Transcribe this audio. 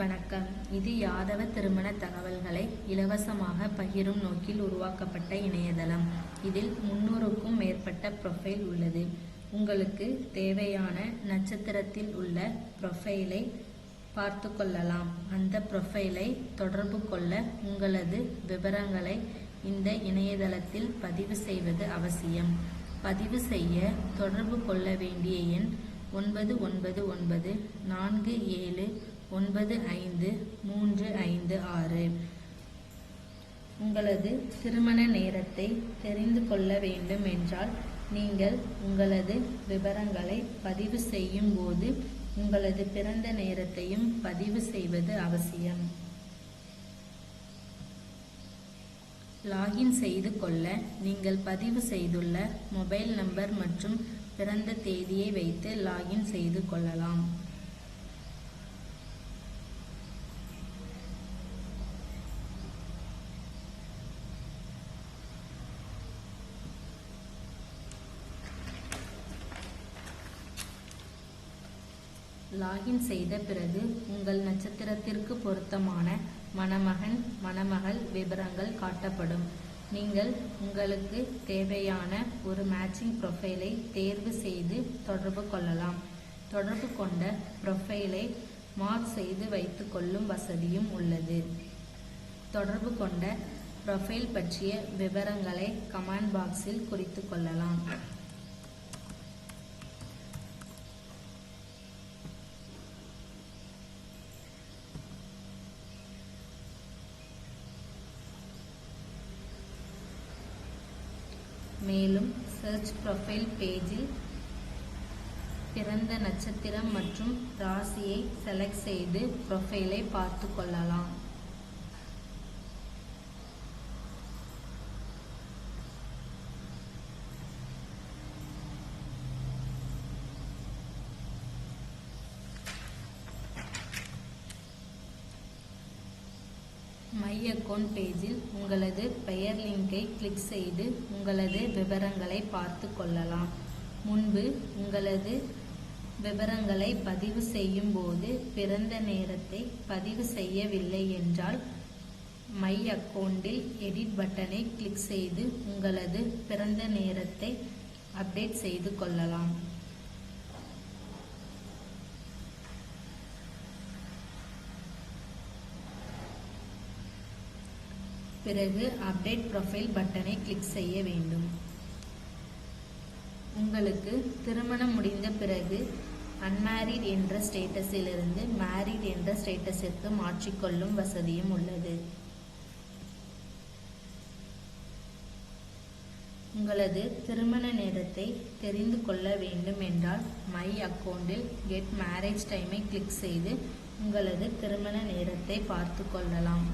வணக்கம். இது யாதவ திருமண தகவல்களை இலவசமாக பகிரும் நோக்கில் உருவாக்கப்பட்ட இணையதளம். இதில் 300க்கும் மேற்பட்ட ப்ரொஃபைல் உள்ளது. உங்களுக்கு தேவையான நட்சத்திரத்தில் உள்ள ப்ரொஃபைலை பார்த்து கொள்ளலாம். அந்த ப்ரொஃபைலை தொடர்பு கொள்ள உங்களது விவரங்களை இந்த இணையதளத்தில் பதிவு செய்வது அவசியம். பதிவு செய்ய தொடர்பு கொள்ள வேண்டிய எண் 9994795356. உங்களது திருமண நேரத்தை தெரிந்து கொள்ள வேண்டும் என்றால் நீங்கள் உங்களது விவரங்களை பதிவு செய்யும் போது உங்களது பிறந்த நேரத்தையும் பதிவு செய்வது அவசியம். லாகின் செய்து கொள்ள நீங்கள் பதிவு செய்துள்ள மொபைல் நம்பர் மற்றும் பிறந்த தேதியை வைத்து லாகின் செய்து கொள்ளலாம். லாகின் செய்த பிறகு உங்கள் நட்சத்திரத்திற்கு பொருத்தமான மணமகன் மணமகள் விவரங்கள் காட்டப்படும். நீங்கள் உங்களுக்கு தேவையான ஒரு மேட்சிங் ப்ரொஃபைலை தேர்வு செய்து தொடர்பு கொள்ளலாம். தொடர்பு கொண்ட ப்ரொஃபைலை மார்க் செய்து வைத்துக் கொள்ளும் வசதியும் உள்ளது. தொடர்பு கொண்ட ப்ரொஃபைல் பற்றிய விவரங்களை கமெண்ட் பாக்ஸில் குறித்து கொள்ளலாம். மேலும் சர்ச் ப்ரொஃபைல் பேஜில் பிறந்த நட்சத்திரம் மற்றும் ராசியை செலக்ட் செய்து ப்ரொஃபைலை பார்த்து கொள்ளலாம். மை அக்கவுண்ட் பேஜில் உங்களது பெயர் லிங்கை கிளிக் செய்து உங்களது விவரங்களை பார்த்து கொள்ளலாம். முன்பு உங்களது விவரங்களை பதிவு செய்யும் போது பிறந்த நேரத்தை பதிவு செய்யவில்லை என்றால் மை அக்கவுண்டில் எடிட் பட்டனை கிளிக் செய்து உங்களது பிறந்த நேரத்தை அப்டேட் செய்து கொள்ளலாம். பிறகு அப்டேட் ப்ரொஃபைல் பட்டனை கிளிக் செய்ய வேண்டும். உங்களுக்கு திருமணம் முடிந்த பிறகு அன்மேரிட் என்ற ஸ்டேட்டஸிலிருந்து மேரிட் என்ற ஸ்டேட்டஸிற்கு மாற்றிக்கொள்ளும் வசதியும் உள்ளது. உங்களது திருமண நேரத்தை தெரிந்து கொள்ள வேண்டும் என்றால் மை அக்கவுண்டில் கெட் மேரேஜ் டைமை கிளிக் செய்து உங்களது திருமண நேரத்தை பார்த்து கொள்ளலாம்.